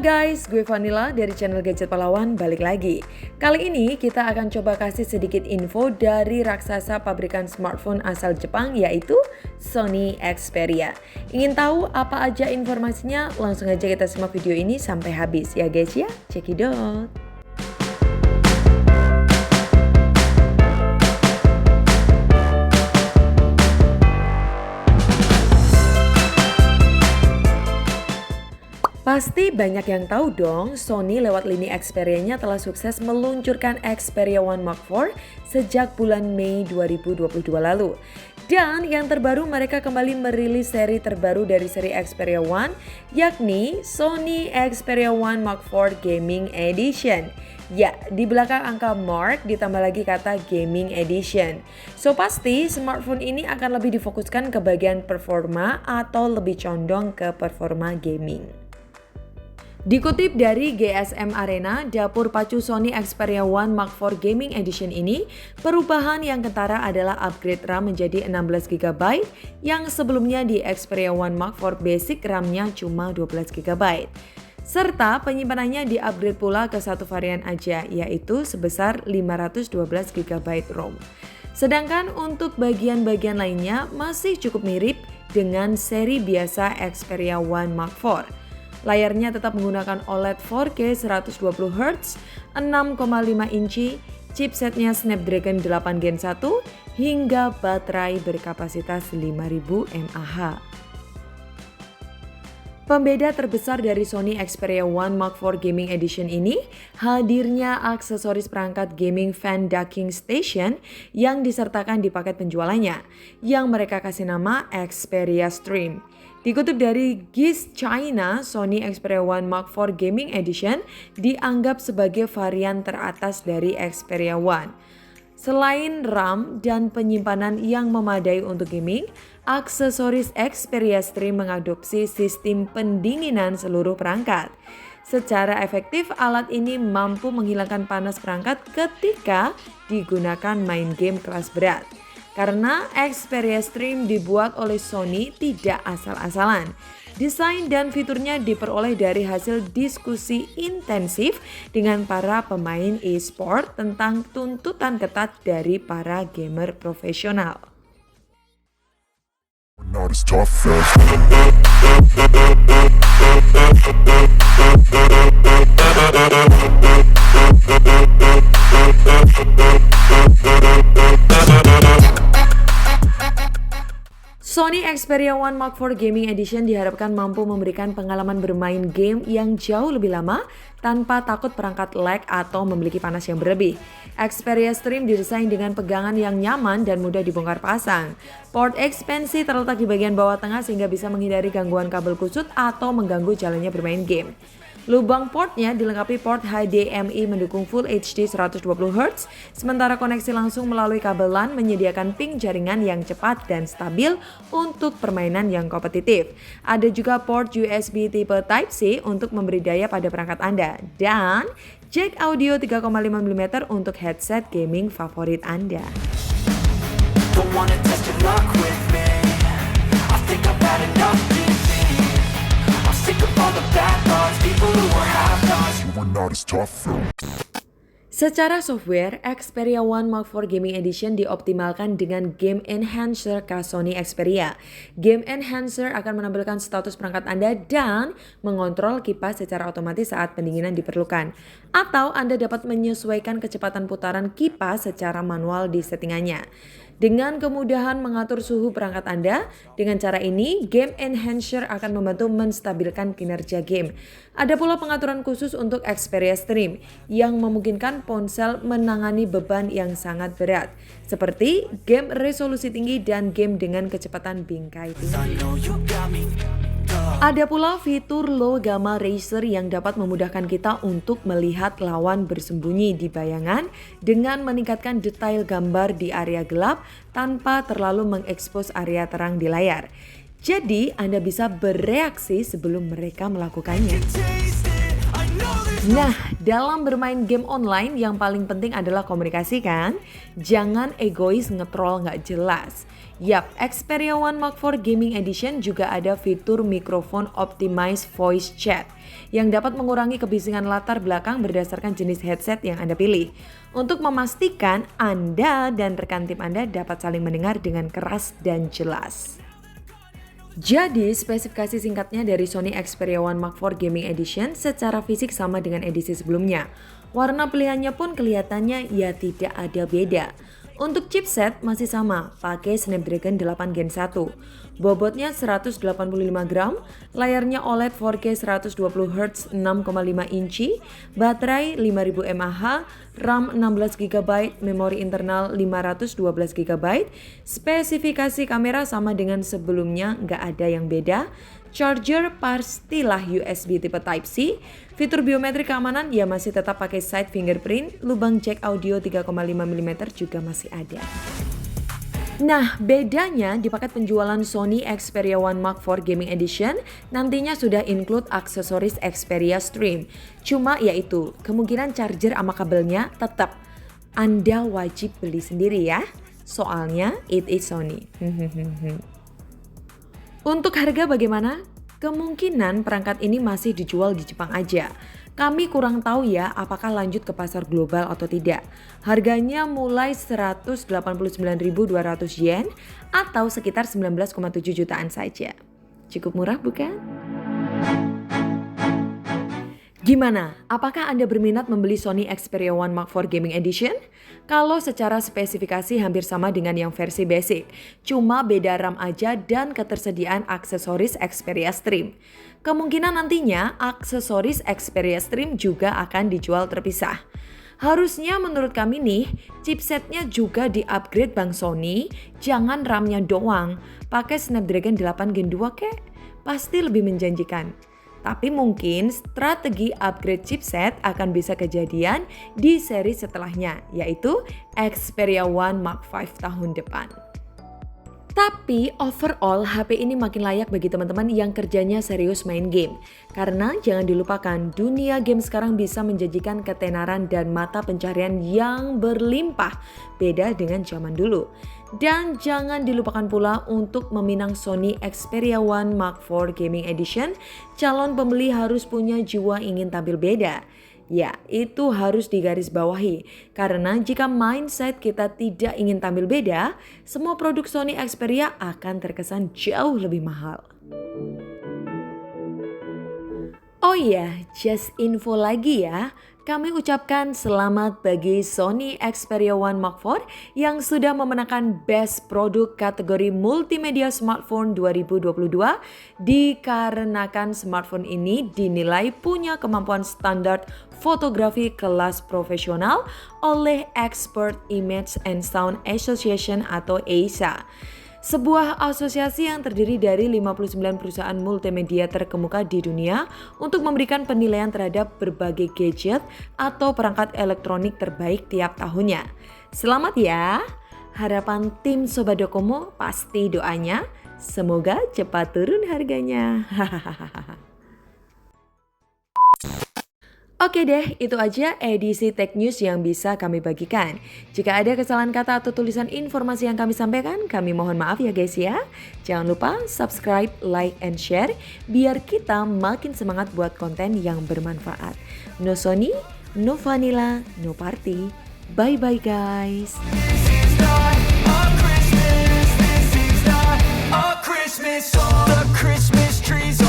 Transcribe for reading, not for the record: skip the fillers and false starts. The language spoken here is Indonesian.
guys, gue Vanilla dari channel Gadget Pahlawan balik lagi. Kali ini kita akan coba kasih sedikit info dari raksasa pabrikan smartphone asal Jepang yaitu Sony Xperia. Ingin tahu apa aja informasinya? Langsung aja kita simak video ini sampai habis ya guys ya. Cekidot. Pasti banyak yang tahu dong, Sony lewat lini Xperia-nya telah sukses meluncurkan Xperia One Mark IV sejak bulan Mei 2022 lalu. Dan yang terbaru mereka kembali merilis seri terbaru dari seri Xperia One, yakni Sony Xperia One Mark IV Gaming Edition. Ya, di belakang angka Mark ditambah lagi kata Gaming Edition. So pasti smartphone ini akan lebih difokuskan ke bagian performa atau lebih condong ke performa gaming. Dikutip dari GSM Arena, dapur pacu Sony Xperia One Mark IV Gaming Edition ini, perubahan yang kentara adalah upgrade RAM menjadi 16GB yang sebelumnya di Xperia One Mark IV Basic RAM-nya cuma 12GB. Serta penyimpanannya di-upgrade pula ke satu varian aja, yaitu sebesar 512GB ROM. Sedangkan untuk bagian-bagian lainnya masih cukup mirip dengan seri biasa Xperia One Mark IV. Layarnya tetap menggunakan OLED 4K 120Hz, 6,5 inci, chipsetnya Snapdragon 8 Gen 1, hingga baterai berkapasitas 5000 mAh. Pembeda terbesar dari Sony Xperia One Mark IV Gaming Edition ini hadirnya aksesoris perangkat gaming fan docking station yang disertakan di paket penjualannya, yang mereka kasih nama Xperia Stream. Dikutip dari GIS China, Sony Xperia One Mark IV Gaming Edition dianggap sebagai varian teratas dari Xperia One. Selain RAM dan penyimpanan yang memadai untuk gaming, aksesoris Xperia Stream mengadopsi sistem pendinginan seluruh perangkat. Secara efektif, alat ini mampu menghilangkan panas perangkat ketika digunakan main game kelas berat. Karena Xperia Stream dibuat oleh Sony tidak asal-asalan. Desain dan fiturnya diperoleh dari hasil diskusi intensif dengan para pemain e-sport tentang tuntutan ketat dari para gamer profesional. Sony Xperia One Mark IV Gaming Edition diharapkan mampu memberikan pengalaman bermain game yang jauh lebih lama tanpa takut perangkat lag atau memiliki panas yang berlebih. Xperia Stream didesain dengan pegangan yang nyaman dan mudah dibongkar pasang. Port ekspansi terletak di bagian bawah tengah sehingga bisa menghindari gangguan kabel kusut atau mengganggu jalannya bermain game. Lubang portnya dilengkapi port HDMI mendukung Full HD 120Hz, sementara koneksi langsung melalui kabel LAN menyediakan ping jaringan yang cepat dan stabil untuk permainan yang kompetitif. Ada juga port USB tipe Type-C untuk memberi daya pada perangkat Anda, dan jack audio 3,5mm untuk headset gaming favorit Anda. Secara software, Xperia One Mark IV Gaming Edition dioptimalkan dengan Game Enhancer khas Sony Xperia. Game Enhancer akan menampilkan status perangkat Anda dan mengontrol kipas secara otomatis saat pendinginan diperlukan. Atau Anda dapat menyesuaikan kecepatan putaran kipas secara manual di settingannya. Dengan kemudahan mengatur suhu perangkat Anda, dengan cara ini Game Enhancer akan membantu menstabilkan kinerja game. Ada pula pengaturan khusus untuk Xperia Stream yang memungkinkan ponsel menangani beban yang sangat berat, seperti game resolusi tinggi dan game dengan kecepatan bingkai tinggi. Ada pula fitur Low Gamma Racer yang dapat memudahkan kita untuk melihat lawan bersembunyi di bayangan dengan meningkatkan detail gambar di area gelap tanpa terlalu mengekspos area terang di layar. Jadi Anda bisa bereaksi sebelum mereka melakukannya. Nah, dalam bermain game online yang paling penting adalah komunikasi kan? Jangan egois nge-troll nggak jelas. Yap, Xperia One Mark IV Gaming Edition juga ada fitur mikrofon optimized voice chat yang dapat mengurangi kebisingan latar belakang berdasarkan jenis headset yang Anda pilih. Untuk memastikan Anda dan rekan tim Anda dapat saling mendengar dengan keras dan jelas. Jadi, spesifikasi singkatnya dari Sony Xperia One Mark IV Gaming Edition secara fisik sama dengan edisi sebelumnya. Warna pilihannya pun kelihatannya ya tidak ada beda. Untuk chipset masih sama, pakai Snapdragon 8 Gen 1. Bobotnya 185 gram, layarnya OLED 4K 120Hz 6,5 inci, baterai 5000 mAh, RAM 16 GB, memori internal 512 GB, spesifikasi kamera sama dengan sebelumnya, nggak ada yang beda. Charger pastilah USB tipe Type-C, fitur biometrik keamanan ya masih tetap pakai side fingerprint, lubang jack audio 3,5 mm juga masih ada. Nah, bedanya di paket penjualan Sony Xperia One Mark IV Gaming Edition nantinya sudah include aksesoris Xperia Stream. Cuma yaitu, kemungkinan charger sama kabelnya tetap Anda wajib beli sendiri ya. Soalnya it is Sony. Untuk harga bagaimana? Kemungkinan perangkat ini masih dijual di Jepang aja. Kami kurang tahu ya apakah lanjut ke pasar global atau tidak. Harganya mulai 189.200 yen atau sekitar 19,7 jutaan saja. Cukup murah bukan? Gimana? Apakah Anda berminat membeli Sony Xperia One Mark IV Gaming Edition? Kalau secara spesifikasi hampir sama dengan yang versi basic, cuma beda RAM aja dan ketersediaan aksesoris Xperia Stream. Kemungkinan nantinya aksesoris Xperia Stream juga akan dijual terpisah. Harusnya menurut kami nih, chipsetnya juga di-upgrade Bang Sony, jangan RAM-nya doang. Pakai Snapdragon 8 Gen 2 kek, pasti lebih menjanjikan. Tapi mungkin strategi upgrade chipset akan bisa kejadian di seri setelahnya, yaitu Xperia One Mark V tahun depan. Tapi overall HP ini makin layak bagi teman-teman yang kerjanya serius main game. Karena jangan dilupakan dunia game sekarang bisa menjanjikan ketenaran dan mata pencarian yang berlimpah. Beda dengan zaman dulu. Dan jangan dilupakan pula untuk meminang Sony Xperia One Mark IV Gaming Edition, calon pembeli harus punya jiwa ingin tampil beda. Ya, itu harus digarisbawahi. Karena jika mindset kita tidak ingin tampil beda, semua produk Sony Xperia akan terkesan jauh lebih mahal. Oh iya, just info lagi ya. Kami ucapkan selamat bagi Sony Xperia One Mark IV yang sudah memenangkan Best Produk kategori Multimedia Smartphone 2022 dikarenakan smartphone ini dinilai punya kemampuan standar fotografi kelas profesional oleh Expert Image and Sound Association atau EISA. Sebuah asosiasi yang terdiri dari 59 perusahaan multimedia terkemuka di dunia untuk memberikan penilaian terhadap berbagai gadget atau perangkat elektronik terbaik tiap tahunnya. Selamat ya! Harapan tim Sobat Docomo pasti doanya semoga cepat turun harganya. Oke deh, itu aja edisi Tech News yang bisa kami bagikan. Jika ada kesalahan kata atau tulisan informasi yang kami sampaikan, kami mohon maaf ya guys ya. Jangan lupa subscribe, like, and share biar kita makin semangat buat konten yang bermanfaat. No Sony, no vanilla, no party. Bye-bye guys. This is not a Christmas song. The Christmas trees